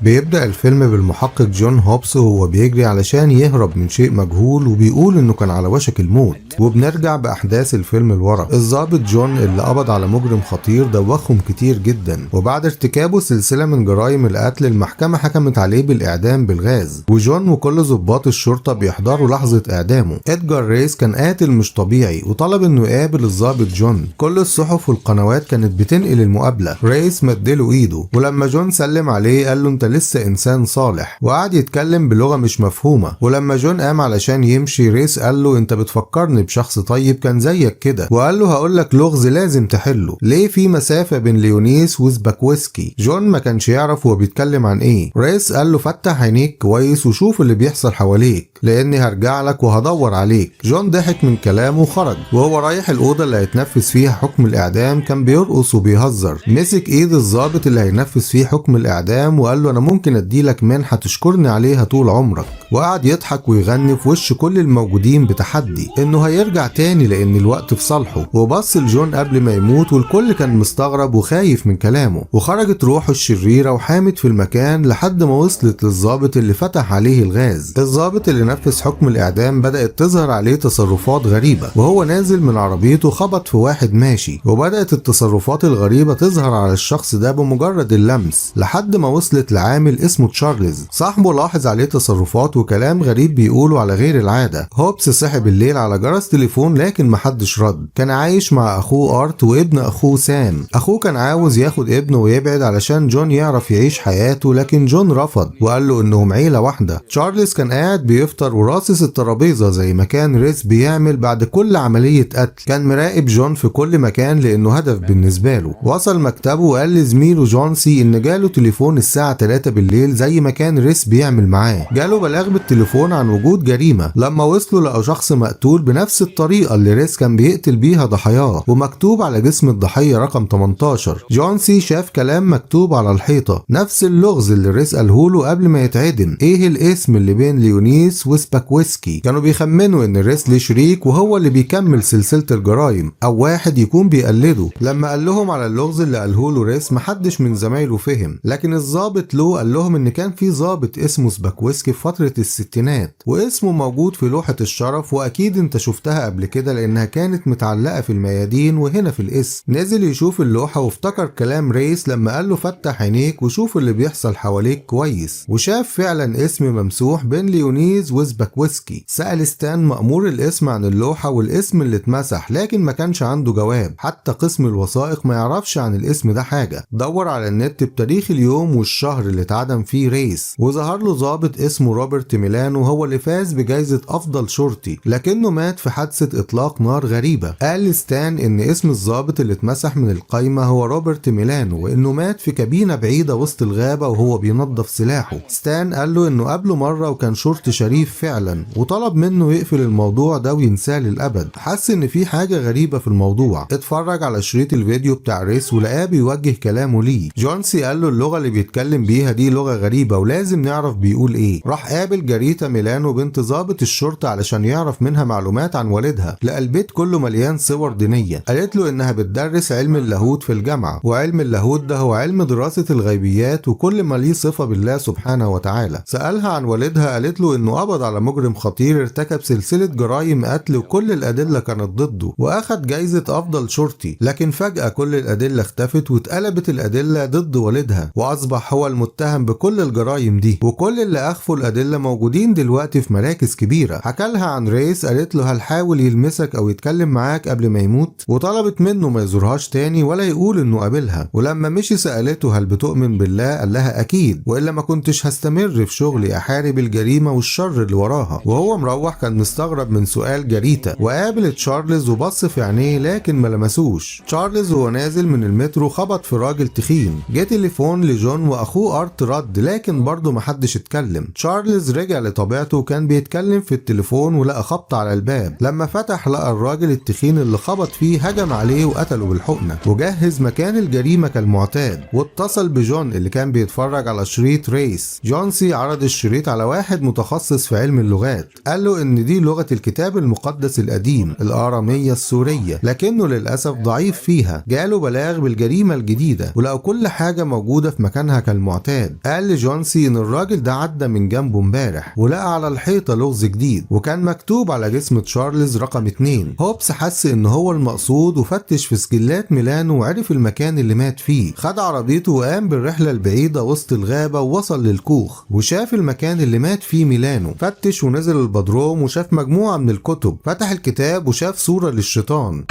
بيبدأ الفيلم بالمحقق جون هوبس وهو بيجري علشان يهرب من شيء مجهول وبيقول انه كان على وشك الموت، وبنرجع بأحداث الفيلم لورا. الضابط جون اللي قبض على مجرم خطير دوخهم كتير جدا، وبعد ارتكابه سلسلة من جرائم القتل المحكمة حكمت عليه بالإعدام بالغاز، وجون وكل ضباط الشرطة بيحضروا لحظة إعدامه. إدجار ريس كان قاتل مش طبيعي وطلب انه يقابل الضابط جون. كل الصحف والقنوات كانت بتنقل المقابلة. ريس مدله ايده، ولما جون سلم عليه قال له انت لسه انسان صالح، وقعد يتكلم بلغة مش مفهومة. ولما جون قام علشان يمشي ريس قال له انت بتفكرني بشخص طيب كان زيك كده، وقال له هقول لك لغز لازم تحله، ليه في مسافة بين ليونيس وسباكويسكي. جون ما كانش يعرف هو بيتكلم عن ايه. ريس قال له فتح عينيك كويس وشوف اللي بيحصل حواليك لاني هرجع لك وهدور عليك. جون ضحك من كلامه وخرج، وهو رايح الأوضة اللي هيتنفذ فيها حكم الإعدام كان بيرقص وبيهزر. مسك ايد الضابط اللي هينفذ فيه حكم الإعدام وقال له انا ممكن اديلك منحة تشكرني عليها طول عمرك، وقعد يضحك ويغني في وش كل الموجودين بتحدي انه هيرجع تاني لان الوقت في صالحه. وبص لجون قبل ما يموت والكل كان مستغرب وخايف من كلامه، وخرجت روحه الشريرة وحامت في المكان لحد ما وصلت للضابط اللي فتح عليه الغاز. الضابط اللي نفذ حكم الإعدام بدأت تظهر عليه تصرفات غريبة، وهو نازل من عربيته خبط في واحد ماشي، وبدأت التصرفات الغريبة تظهر على الشخص ده بمجرد اللمس لحد ما وصلت لعامل اسمه تشارلز. صاحبه لاحظ عليه تصرفات وكلام غريب بيقوله على غير العادة. هوبس صحي بالليل على جرس تليفون لكن محدش رد. كان عايش مع أخوه آرت وابن أخوه سام. أخوه كان عاوز ياخد ابنه ويبعد علشان جون يعرف يعيش حياته، لكن جون رفض وقال له إنهم عيلة واحدة. تشارلز كان قاعد بيفطر وراصص الترابيزة زي ما كان ريس بيعمل بعد كل عملية قتل. كان مراقب جون في كل مكان لأنه هدف بالنسبة له. وصل مكتبه وقال لزميله جونسي إن جاله تليفون الساعة 3 بالليل زي ما كان ريس بيعمل معاه. جاله بلاغ بالتليفون عن وجود جريمة. لما وصلوا لقوا شخص مقتول بنفس الطريقة اللي ريس كان بيقتل بيها ضحاياه، ومكتوب على جسم الضحية رقم 18. جونسي شاف كلام مكتوب على الحيطة، نفس اللغز اللي ريس قالهوله قبل ما يتعدم. ايه الاسم اللي بين ليونيس وسباكويسكي؟ كانوا بيخمنوا ان ريس ليه شريك وهو اللي بيكمل سلسلة الجرائم، او واحد يكون بيقلده. لما قال لهم على اللغز اللي قالهوله ريس محدش من زمايله فهم، لكن الضابط لو قال لهم ان كان في ضابط اسمه سباكويسكي في فترة الستينات، واسمه موجود في لوحة الشرف، واكيد انت شفتها قبل كده لانها كانت متعلقة في الميادين وهنا في الاسم. نزل يشوف اللوحة وافتكر كلام ريس لما قال له فتح عينيك وشوف اللي بيحصل حواليك كويس، وشاف فعلا اسم ممسوح بين ليونيز وسباكويسكي. سأل ستان مأمور الاسم عن اللوحة والاسم اللي اتمسح، لكن ما كانش عنده جواب. حتى قسم الوثائق ما يعرفش عن الاسم ده حاجة. دور على النت بتاريخ اليوم والشهر اللي اتعدم فيه ريس، وظهر له ضابط اسمه روبرت ميلانو هو اللي فاز بجائزة أفضل شرطي، لكنه مات في حادثة إطلاق نار غريبة. قال ستان إن اسم الضابط اللي اتمسح من القايمة هو روبرت ميلانو، وإنه مات في كابينة بعيدة وسط الغابة وهو بينظف سلاحه. ستان قال له إنه قابله مرة وكان شرطي شريف فعلا، وطلب منه يقفل الموضوع ده وينساه للأبد. حس إن في حاجة غريبة في الموضوع. اتفرج على شريط الفيديو بتاع ريس ولقاه بيوجه كلامه ليه. جونسي قال له اللغة اللي بيتكلم بيها دي لغة غريبة ولازم نعرف بيقول ايه. راح قابل جاريتا ميلانو بنت ضابط الشرطة علشان يعرف منها معلومات عن والدها. لقى البيت كله مليان صور دينية. قالت له انها بتدرس علم اللاهوت في الجامعة، وعلم اللاهوت ده هو علم دراسة الغيبيات وكل ما ليه صفة بالله سبحانه وتعالى. سألها عن والدها، قالت له انه قبض على مجرم خطير ارتكب سلسلة جرائم قتل وكل الأدلة كانت ضده، واخد جايزة أفضل شرطي. لكن فجأة كل الأدلة اختفت واتقلبت الأدلة ضد والدها، وأصبح هو المتهم بكل الجرائم دي، وكل اللي أخفوا الأدلة موجودين دلوقتي في مراكز كبيرة. حكى لها عن ريس، قالت له هل حاول يلمسك أو يتكلم معاك قبل ما يموت؟ وطلبت منه ما يزورهاش تاني ولا يقول إنه قابلها. ولما مشي سألته هل بتؤمن بالله؟ قال لها أكيد، وإلا ما كنتش هستمر في شغلي أحارب الجريمة والشر اللي وراها. وهو مروح كان مستغرب من سؤال جاريتا، وقابل تشارلز وبص في عينيه لكن ما لمسوش. تشارلز وهو نازل من المترو خبط في راجل تخين. جه تليفون لجون واخوه ارت رد، لكن برضه محدش اتكلم. تشارلز رجع لطبيعته وكان بيتكلم في التليفون ولقى خبط على الباب. لما فتح لقى الراجل التخين اللي خبط فيه هجم عليه وقتله بالحقنة، وجهز مكان الجريمة كالمعتاد. واتصل بجون اللي كان بيتفرج على شريط ريس. جونسي عرض الشريط على واحد متخصص في علم اللغات، قال له ان دي لغة الكتاب المقدس القديم الآرامية السورية، لكنه للأسف ضعيف فيها. جاله بلاغ بالجريمة الجديدة ولقوا كل حاجة موجودة في مكانها كالمعتاد. المعتاد. قال لجونسي ان الراجل ده عدى من جنبه امبارح ولقى على الحيطة لغز جديد وكان مكتوب على جسم تشارلز رقم 2. هوبس حس ان هو المقصود وفتش في سجلات ميلانو وعرف المكان اللي مات فيه. خد عربيته وقام بالرحلة البعيدة وسط الغابة ووصل للكوخ وشاف المكان اللي مات فيه ميلانو. فتش ونزل البدروم وشاف مجموعة من الكتب. فتح الكتاب وشاف صورة للشيطان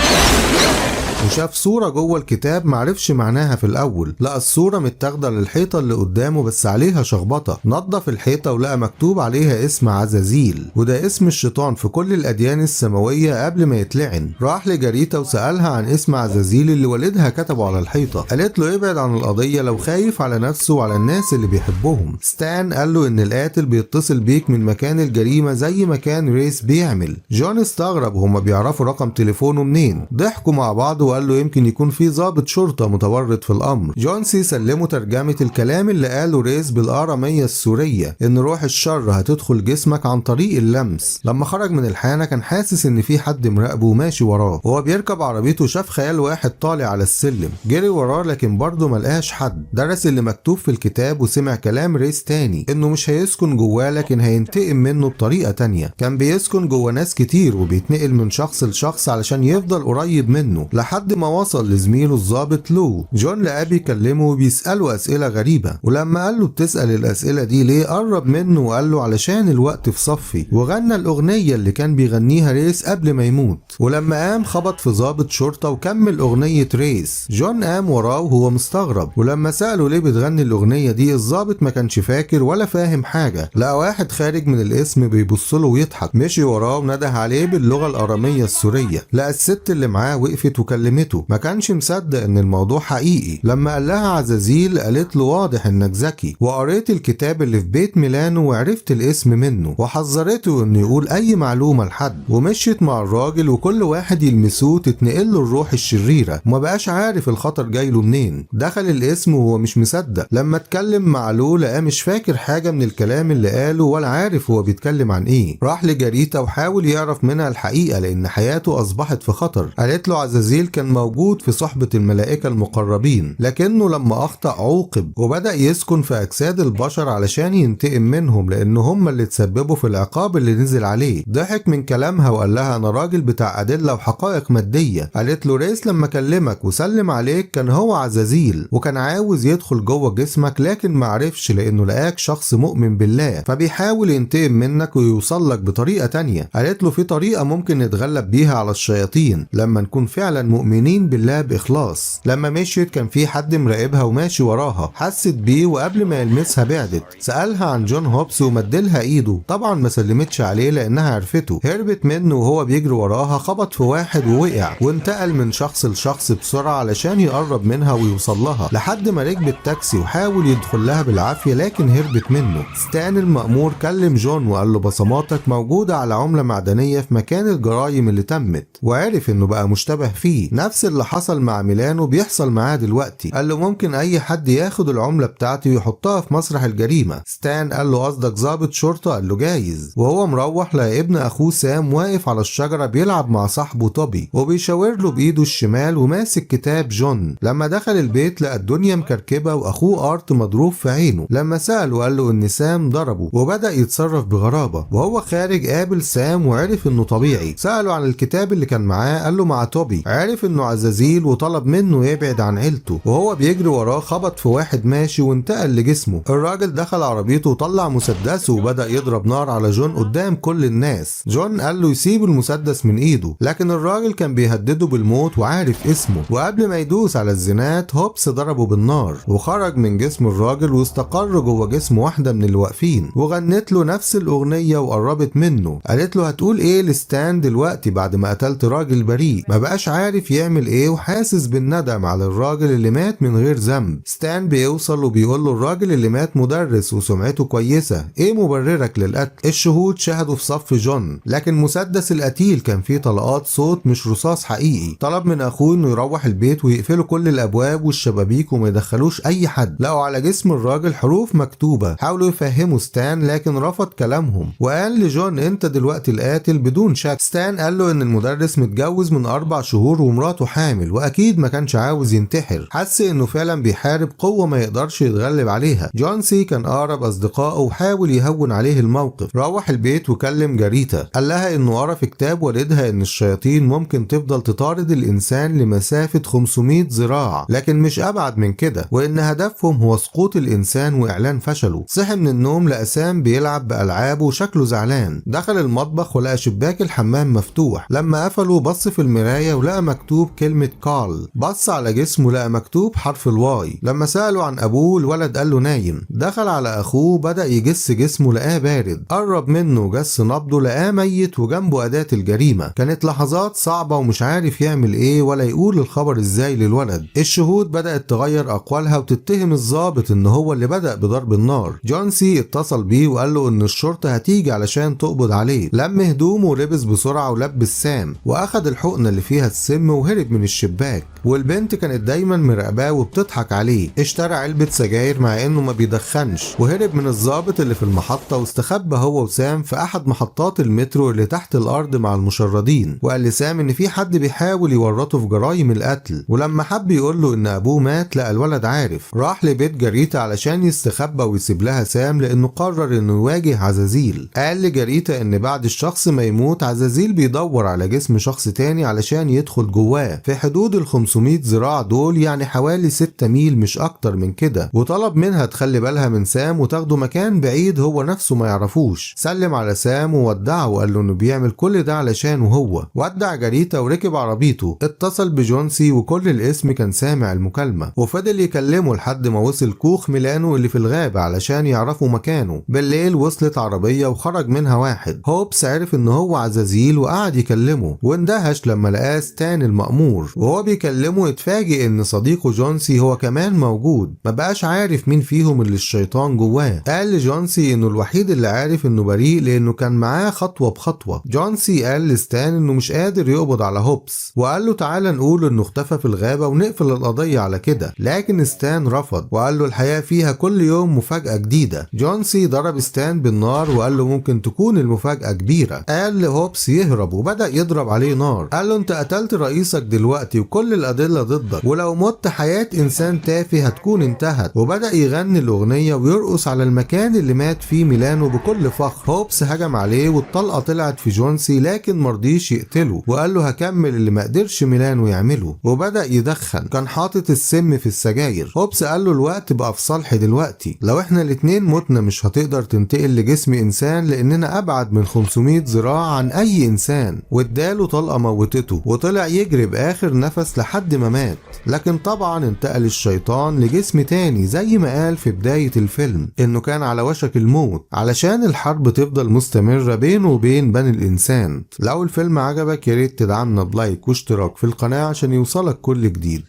وشاف صورة جوه الكتاب معرفش معناها في الأول. لقى الصورة متاخدة للحيطة اللي قدامه بس عليها شخبطة. نظف الحيطة ولقى مكتوب عليها اسم عزازيل وده اسم الشيطان في كل الأديان السماوية قبل ما يتلعن. راح لجاريتا وسألها عن اسم عزازيل اللي والدها كتبه على الحيطة. قالت له ابعد عن القضية لو خايف على نفسه وعلى الناس اللي بيحبهم. ستان قال له ان القاتل بيتصل بيك من مكان الجريمة زي ما كان ريس بيعمل. جون استغرب هما بيعرفوا رقم تليفونه منين. ضحكوا مع بعض وقال له يمكن يكون في ضابط شرطة متورط في الأمر. جونسي سلمه ترجمة الكلام اللي قاله ريس بالآرامية السورية إن روح الشر هتدخل جسمك عن طريق اللمس. لما خرج من الحانة كان حاسس إن في حد مراقبه وماشي وراه. وهو بيركب عربيته شاف خيال واحد طالع على السلم. جري وراه لكن برضه ملقاش حد. درس اللي مكتوب في الكتاب وسمع كلام ريس تاني إنه مش هيسكن جواه لكن هينتقم منه بطريقة تانية. كان بيسكن جوه ناس كتير وبيتنقل من شخص لشخص علشان يفضل قريب منه لحد ما وصل لزميله الضابط لو. جون لقاه بيكلمه وبيسأله أسئلة غريبة ولما قال له بتسأل الأسئلة دي ليه قرب منه وقال له علشان الوقت في صفي وغنى الأغنية اللي كان بيغنيها ريس قبل ما يموت. ولما قام خبط في ضابط شرطة وكمل أغنية ريس. جون قام وراه وهو مستغرب ولما سأله ليه بتغني الأغنية دي الضابط ما كانش فاكر ولا فاهم حاجة. لقى واحد خارج من الاسم بيبصله ويضحك. مشي وراه ونده عليه باللغة الآرامية السورية. لقى الست اللي معاه وقفت وكلمته. ما كانش مصدق ان الموضوع حقيقي. لما قال لها عزازيل قالت له واضح انك ذكي وقريت الكتاب اللي في بيت ميلانو وعرفت الاسم منه وحذرته انه يقول اي معلومة لحد. ومشيت مع الراجل وكل واحد يلمسوه تتنقل له الروح الشريرة وما بقاش عارف الخطر جاي له منين. دخل الاسم وهو مش مصدق. لما اتكلم مع لو لقاه مش فاكر حاجة من الكلام اللي قاله ولا عارف هو بيتكلم عن ايه. راح لجاريتا وحاول يعرف منها الحقيقة لان حياته اصبحت في خطر. قالت له عزازيل كان موجود في صحبة الملائكة المقربين لكنه لما أخطأ عوقب وبدأ يسكن في أجساد البشر علشان ينتقم منهم لأن هم اللي تسببوا في العقاب اللي نزل عليه. ضحك من كلامها وقال لها أنا راجل بتاع أدلة وحقائق مادية. قالت له ريس لما كلمك وسلم عليك كان هو عزازيل وكان عاوز يدخل جوه جسمك لكن معرفش لأنه لقاك شخص مؤمن بالله فبيحاول ينتقم منك ويوصل لك بطريقة تانية. قالت له في طريقة ممكن نتغلب بيها على الشياطين لما نكون فعلا مؤمنين بالله بإخلاص. لما مشيت كان في حد مراقبها وماشي وراها. حست بيه وقبل ما يلمسها بعدت. سألها عن جون هوبس ومدلها ايده. طبعا ما سلمتش عليه لانها عرفته. هربت منه وهو بيجري وراها. خبط في واحد ووقع وانتقل من شخص لشخص بسرعة علشان يقرب منها ويوصل لها لحد ما ركب التاكسي وحاول يدخل لها بالعافية لكن هربت منه. ستان المأمور كلم جون وقال له بصماتك موجودة على عملة معدنية في مكان الجرايم اللي تمت وعرف انه بقى مشتبه فيه. نفس اللي حصل مع ميلانو بيحصل معاه دلوقتي. قال له ممكن اي حد ياخد العملة بتاعتي ويحطها في مسرح الجريمة. ستان قال له قصدك ضابط شرطة؟ قال له جايز. وهو مروح لقى ابن اخوه سام واقف على الشجرة بيلعب مع صاحبه توبي وبيشاور له بايده الشمال وماسك كتاب جون. لما دخل البيت لقى الدنيا مكركبة واخوه ارت مضروب في عينه. لما سأله قال له ان سام ضربه وبدأ يتصرف بغرابة. وهو خارج قابل سام وعرف انه طبيعي. سأله عن الكتاب اللي كان معاه قال له مع توبي. عرف انه عزازيل وطلب منه يبعد عن عيلته. وهو بيجري وراه خبط في واحد ماشي وانتقل لجسمه. الراجل دخل عربيته وطلع مسدسه وبدأ يضرب نار على جون قدام كل الناس. جون قال له يسيب المسدس من ايده لكن الراجل كان بيهدده بالموت وعارف اسمه. وقبل ما يدوس على الزنات هوبس ضربه بالنار وخرج من جسم الراجل واستقر جوه جسم واحدة من اللي واقفين وغنت له نفس الأغنية وقربت منه. قالت له هتقول ايه لستان دلوقتي بعد ما قتلت راجل بريء؟ ما بقاش عارف يعمل ايه وحاسس بالندم على الراجل اللي مات من غير ذنب. ستان بيوصل وبيقول له الراجل اللي مات مدرس وسمعته كويسة، ايه مبررك للقتل؟ الشهود شهدوا في صف جون لكن مسدس القتيل كان فيه طلقات صوت مش رصاص حقيقي. طلب من اخوه انه يروح البيت ويقفلوا كل الابواب والشبابيك وما يدخلوش اي حد. لقوا على جسم الراجل حروف مكتوبة. حاولوا يفهموا ستان لكن رفض كلامهم وقال لجون انت دلوقتي القاتل بدون شك. ستان قال له ان المدرس متجوز من 4 شهور مراته حامل واكيد ما كانش عاوز ينتحر، حس انه فعلا بيحارب قوة ما يقدرش يتغلب عليها. جون سي كان اقرب اصدقائه وحاول يهون عليه الموقف. روح البيت وكلم جاريتا، قال لها انه قرا في كتاب والدها ان الشياطين ممكن تفضل تطارد الانسان لمسافة 500 ذراع لكن مش ابعد من كده، وان هدفهم هو سقوط الانسان واعلان فشله. صحي من النوم لقى سام بيلعب بالعابه وشكله زعلان. دخل المطبخ ولقى شباك الحمام مفتوح، لما قفله بص في المراية ولقى مكتوب كلمة كارل. بص على جسمه لقى مكتوب حرف الواي. لما سأله عن ابوه الولد قال له نايم. دخل على اخوه بدأ يجس جسمه لقاه بارد، قرب منه وجس نبضه لقاه ميت وجنبه أداة الجريمة. كانت لحظات صعبة ومش عارف يعمل ايه ولا يقول الخبر ازاي للولد. الشهود بدأت تغير اقوالها وتتهم الضابط ان هو اللي بدأ بضرب النار. جون سي اتصل بيه وقال له ان الشرطة هتيجي علشان تقبض عليه. لم هدومه ولبس بسرعة ولبس سام واخد الحقنة اللي فيها السم وهرب من الشباك. والبنت كانت دايما مراقباه وبتضحك عليه. اشترى علبة سجاير مع انه ما بيدخنش وهرب من الضابط اللي في المحطة واستخبى هو وسام في احد محطات المترو اللي تحت الارض مع المشردين. وقال لسام ان في حد بيحاول يورطه في جرائم القتل، ولما حب يقول له ان ابوه مات لقى الولد عارف. راح لبيت جاريتا علشان يستخبى ويسيب لها سام لانه قرر انه يواجه عزازيل. قال لجاريتا ان بعد الشخص ما يموت عزازيل بيدور على جسم شخص تاني علشان يدخل جواه في حدود ال 500 ذراع دول، يعني حوالي 6 ميل مش اكتر من كده. وطلب منها تخلي بالها من سام وتاخده مكان بعيد هو نفسه ما يعرفوش. سلم على سام وودعه وقال له انه بيعمل كل ده علشانه هو. ودع جاريتا وركب عربيته. اتصل بجون سي وكل الاسم كان سامع المكالمة وفضل يكلمه لحد ما وصل كوخ ميلانو اللي في الغابة علشان يعرفوا مكانه. بالليل وصلت عربية وخرج منها واحد. هوبس عرف ان هو عزازيل وقعد يكلمه واندهش لما لقاه ستان المأمور وهو بيكلمه. اتفاجئ ان صديقه جون سي هو كمان موجود. ما بقاش عارف مين فيهم اللي الشيطان جواه. قال لجون سي انه الوحيد اللي عارف انه بريء لانه كان معاه خطوة بخطوة. جون سي قال لستان انه مش قادر يقبض على هوبس وقال له تعالى نقول انه اختفى في الغابة ونقفل القضية على كده، لكن ستان رفض وقال له الحياة فيها كل يوم مفاجأة جديدة. جون سي ضرب ستان بالنار وقال له ممكن تكون المفاجأة كبيرة. قال لهوبس يهرب وبدأ يضرب عليه نار. قال له انت قتلت رئيسك دلوقتي وكل الأدلة ضدك، ولو مت حياة انسان تافه هتكون انتهت. وبدأ يغني الأغنية ويرقص على المكان اللي مات فيه ميلانو بكل فخر. هوبس هجم عليه والطلقة طلعت في جون سي لكن مرضيش يقتله وقال له هكمل اللي ما قدرش ميلانو يعمله. وبدأ يدخن، كان حاطط السم في السجاير. هوبس قال له الوقت بقى في صالحي دلوقتي، لو احنا الاتنين متنا مش هتقدر تنتقل لجسم انسان لاننا ابعد من 500 ذراع عن اي انسان. واداله طلقة موتته وطلع يجري باخر نفس لحد ما مات. لكن طبعا انتقل الشيطان لجسم تاني زي ما قال في بداية الفيلم انه كان على وشك الموت علشان الحرب تفضل مستمرة بينه وبين بني الانسان. لو الفيلم عجبك ياريت تدعمنا بلايك واشتراك في القناة عشان يوصلك كل جديد.